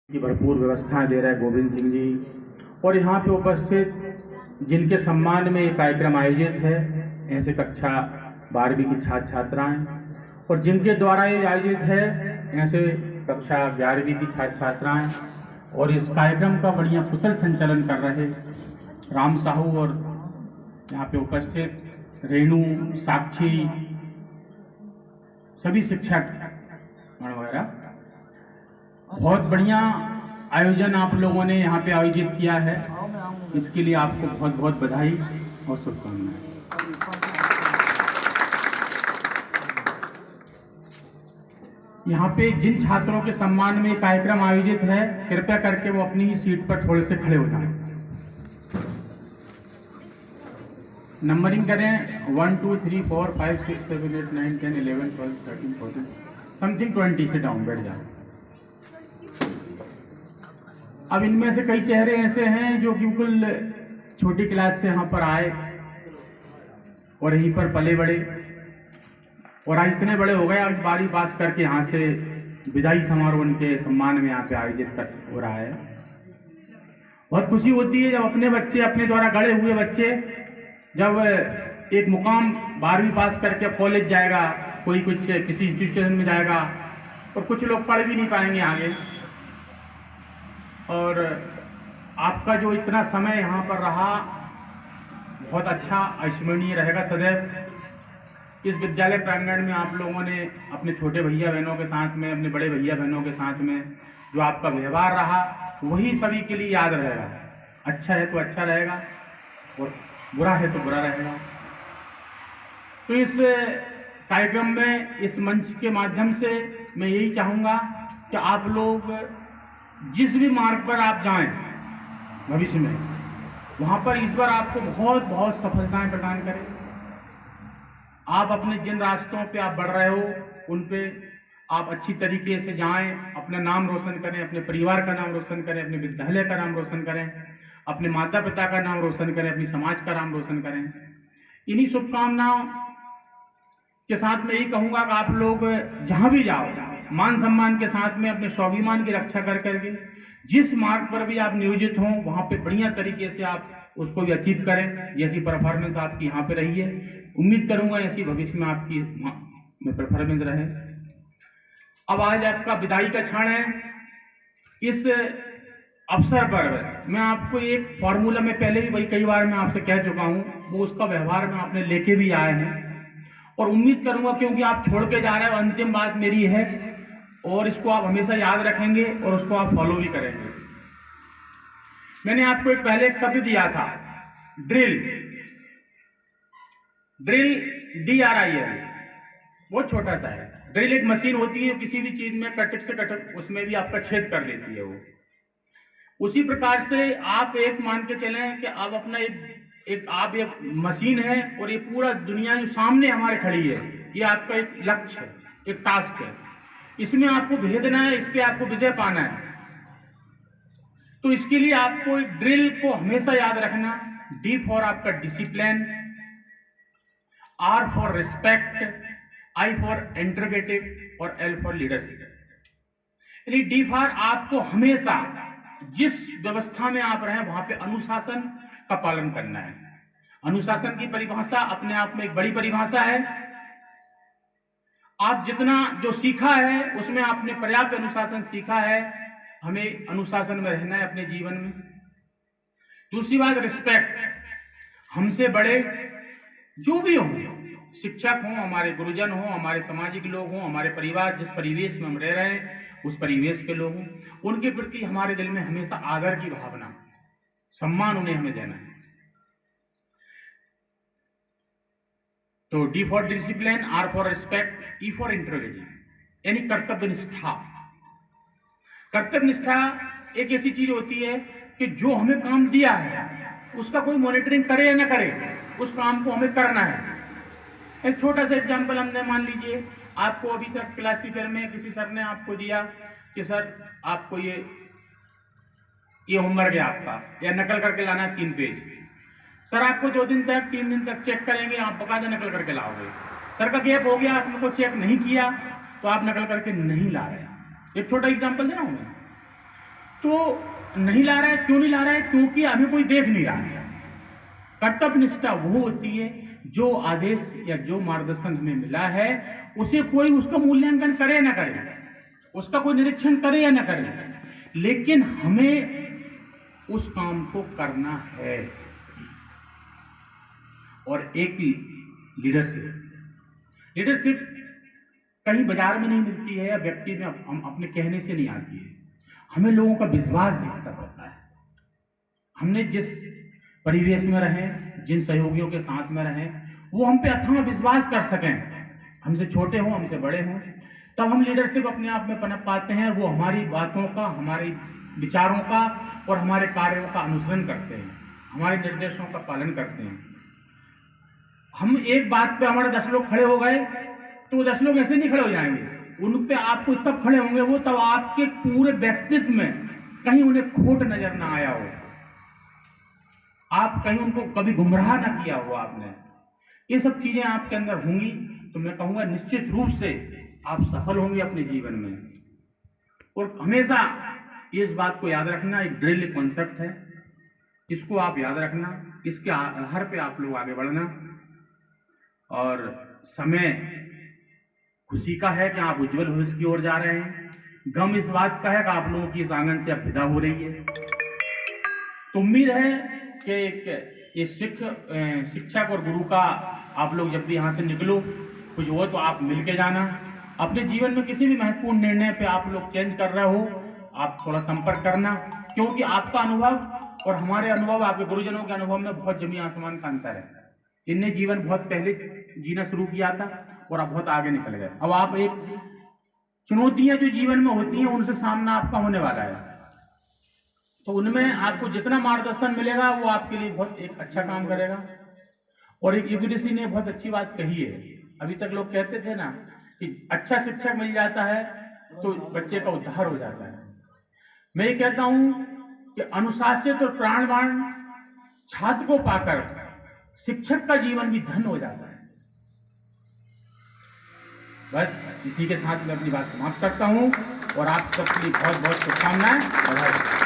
की भरपूर व्यवस्थाएं दे रहे हैं गोविंद सिंह जी। और यहाँ पे उपस्थित जिनके सम्मान में ये कार्यक्रम आयोजित है, ऐसे कक्षा 12वीं की छात्र छात्राएं, और जिनके द्वारा ये आयोजित है ऐसे कक्षा 11वीं की छात्र छात्राएं, और इस कार्यक्रम का बढ़िया कुशल संचालन कर रहे राम साहू और यहाँ पे उपस्थित रेणु, साक्षी, सभी शिक्षक वगैरह। बहुत बढ़िया आयोजन आप लोगों ने यहाँ पे आयोजित किया है, इसके लिए आपको बहुत बहुत बधाई और शुभकामनाएं। यहाँ पे जिन छात्रों के सम्मान में कार्यक्रम आयोजित है, कृपया करके वो अपनी सीट पर थोड़े से खड़े हो जाएं। नंबरिंग करें 1 2 3 4 5 6 7 8 9 10 11 12 13 14 समथिंग 20 से डाउन बैठ जाए। अब इनमें से कई चेहरे ऐसे हैं जो बिल्कुल छोटी क्लास से यहाँ पर आए और यहीं पर पले बड़े, और आज इतने बड़े हो गए, आज 12वीं पास करके यहाँ से विदाई समारोह उनके सम्मान में यहाँ पे आयोजित हो रहा है। बहुत खुशी होती है जब अपने बच्चे, अपने द्वारा गढ़े हुए बच्चे, जब एक मुकाम 12वीं पास करके कॉलेज जाएगा, कोई कुछ किसी इंस्टीट्यूशन में जाएगा, और कुछ लोग पढ़ भी नहीं पाएंगे आगे। और आपका जो इतना समय यहाँ पर रहा बहुत अच्छा, अविस्मरणीय रहेगा सदैव। इस विद्यालय प्रांगण में आप लोगों ने अपने छोटे भैया बहनों के साथ में, अपने बड़े भैया बहनों के साथ में जो आपका व्यवहार रहा, वही सभी के लिए याद रहेगा। अच्छा है तो अच्छा रहेगा और बुरा है तो बुरा रहेगा। तो इस कार्यक्रम में, इस मंच के माध्यम से मैं यही चाहूँगा कि आप लोग जिस भी मार्ग पर आप जाएं भविष्य में, वहाँ पर ईश्वर आपको बहुत बहुत सफलताएं प्रदान करें। आप अपने जिन रास्तों पे आप बढ़ रहे हो उन पे आप अच्छी तरीके से जाएं, अपना नाम रोशन करें, अपने परिवार का नाम रोशन करें, अपने विद्यालय का नाम रोशन करें, अपने माता पिता का नाम रोशन करें, अपनी समाज का नाम रोशन करें। इन्हीं शुभकामनाओं के साथ मैं यही कहूँगा कि आप लोग जहाँ भी जाओ, मान सम्मान के साथ में अपने स्वाभिमान की रक्षा कर करके जिस मार्ग पर भी आप नियोजित हों, वहाँ पे बढ़िया तरीके से आप उसको भी अचीव करें। जैसी परफॉर्मेंस आपकी यहाँ पे रही है, उम्मीद करूँगा ऐसी भविष्य में आपकी में परफॉर्मेंस रहे। अब आज आपका विदाई का क्षण है। इस अवसर पर मैं आपको एक फॉर्मूला में पहले भी वही कई बार मैं आपसे कह चुका हूँ, वो उसका व्यवहार में आपने लेके भी आए हैं, और उम्मीद करूंगा क्योंकि आप छोड़ के जा रहे हो, अंतिम बात मेरी है, और इसको आप हमेशा याद रखेंगे और उसको आप फॉलो भी करेंगे। मैंने आपको एक पहले एक शब्द दिया था, ड्रिल। ड्रिल DRIL, बहुत छोटा सा है। ड्रिल एक मशीन होती है किसी भी चीज में कटक से कटक उसमें भी आपका छेद कर देती है वो। उसी प्रकार से आप एक मान के चलें कि आप अपना आप एक मशीन है, और ये पूरा दुनिया जो सामने हमारे खड़ी है, ये आपका एक लक्ष्य है, एक टास्क है। इसमें आपको भेदना है, इस पे आपको विजय पाना है। तो इसके लिए आपको एक ड्रिल को हमेशा याद रखना। D फॉर आपका discipline, R for respect, I for interrogative और L फॉर लीडरशिप। यानी D फॉर आपको हमेशा जिस व्यवस्था में आप रहे वहां पे अनुशासन का पालन करना है। अनुशासन की परिभाषा अपने आप में एक बड़ी परिभाषा है। आप जितना जो सीखा है उसमें आपने पर्याप्त अनुशासन सीखा है, हमें अनुशासन में रहना है अपने जीवन में। दूसरी बात रिस्पेक्ट, हमसे बड़े जो भी हों, शिक्षक हों, हमारे गुरुजन हों, हमारे सामाजिक लोग हों, हमारे परिवार, जिस परिवेश में हम रह रहे हैं उस परिवेश के लोग हों, उनके प्रति हमारे दिल में हमेशा आदर की भावना, सम्मान उन्हें हमें देना है। तो D for discipline, R for respect, E for interrogative, यानी कर्तव्य निष्ठा। कर्तव्य निष्ठा एक ऐसी चीज होती है कि जो हमें काम दिया है उसका कोई मॉनिटरिंग करे या ना करे, उस काम को हमें करना है। एक छोटा सा एग्जांपल हमने, मान लीजिए आपको अभी तक क्लास टीचर में किसी सर ने आपको दिया कि सर आपको ये होमवर्क है आपका, या नकल करके लाना है 3 पेज। सर आपको 2 दिन तक 3 दिन तक चेक करेंगे, आप बकायदा नकल करके लाओगे। सर का गैप हो गया, आपको चेक नहीं किया तो आप नकल करके नहीं ला रहे। एक छोटा एग्जांपल दे रहा हूं मैं। तो नहीं ला रहा है। क्यों नहीं ला रहा है? क्योंकि हमें कोई देख नहीं रहा है। कर्तव्य निष्ठा वो होती है जो आदेश या जो मार्गदर्शन हमें मिला है उसे कोई उसका मूल्यांकन करे या न करे, उसका कोई निरीक्षण करे या न करे, लेकिन हमें उस काम को करना है। और एक लीडरशिप कहीं बाजार में नहीं मिलती है या व्यक्ति में हम अपने कहने से नहीं आती है। हमें लोगों का विश्वास जीतना पड़ता है। हमने जिस परिवेश में रहे, जिन सहयोगियों के साथ में रहे, वो हम पे अथाह विश्वास कर सकें, हमसे छोटे हों, हमसे बड़े हों, तब हम लीडरशिप अपने आप में पनप पाते हैं। वो हमारी बातों का, हमारे विचारों का और हमारे कार्यों का अनुसरण करते हैं, हमारे निर्देशों का पालन करते हैं। हम एक बात पे हमारे 10 लोग खड़े हो गए तो 10 लोग ऐसे नहीं खड़े हो जाएंगे, उन पे आपको तब खड़े होंगे वो तब आपके पूरे व्यक्तित्व में कहीं उन्हें खोट नजर ना आया हो, आप कहीं उनको कभी गुमराह ना किया हो आपने। ये सब चीजें आपके अंदर होंगी तो मैं कहूँगा निश्चित रूप से आप सफल होंगे अपने जीवन में। और हमेशा इस बात को याद रखना, एक ड्रिल कॉन्सेप्ट है, इसको आप याद रखना, इसके आधार पे आप लोग आगे बढ़ना। और समय खुशी का है कि आप उज्जवल भविष्य की ओर जा रहे हैं, गम इस बात का है कि आप लोगों की इस आंगन से अब विदा हो रही है। तो उम्मीद है कि शिक्षक और गुरु का आप लोग जब भी यहाँ से निकलो, कुछ हो तो आप मिल के जाना। अपने जीवन में किसी भी महत्वपूर्ण निर्णय पे आप लोग चेंज कर रहे हो, आप थोड़ा संपर्क करना, क्योंकि आपका अनुभव और हमारे अनुभव, आपके गुरुजनों के अनुभव में बहुत जमीन आसमान का अंतर है। इनने जीवन बहुत पहले जीना शुरू किया था और आप बहुत आगे निकल गए। अब आप एक चुनौतियां जो जीवन में होती हैं उनसे सामना आपका होने वाला है, तो उनमें आपको जितना मार्गदर्शन मिलेगा वो आपके लिए बहुत एक अच्छा काम करेगा। और एक यूपीडीसी ने बहुत अच्छी बात कही है, अभी तक लोग कहते थे ना कि अच्छा शिक्षक मिल जाता है तो बच्चे का उद्धार हो जाता है। मैं ये कहता हूं कि अनुशासित और प्राणवान छात्र को पाकर शिक्षक का जीवन भी धन्य हो जाता है। बस इसी के साथ मैं अपनी बात समाप्त करता हूं और आप सबके लिए बहुत बहुत शुभकामनाएं।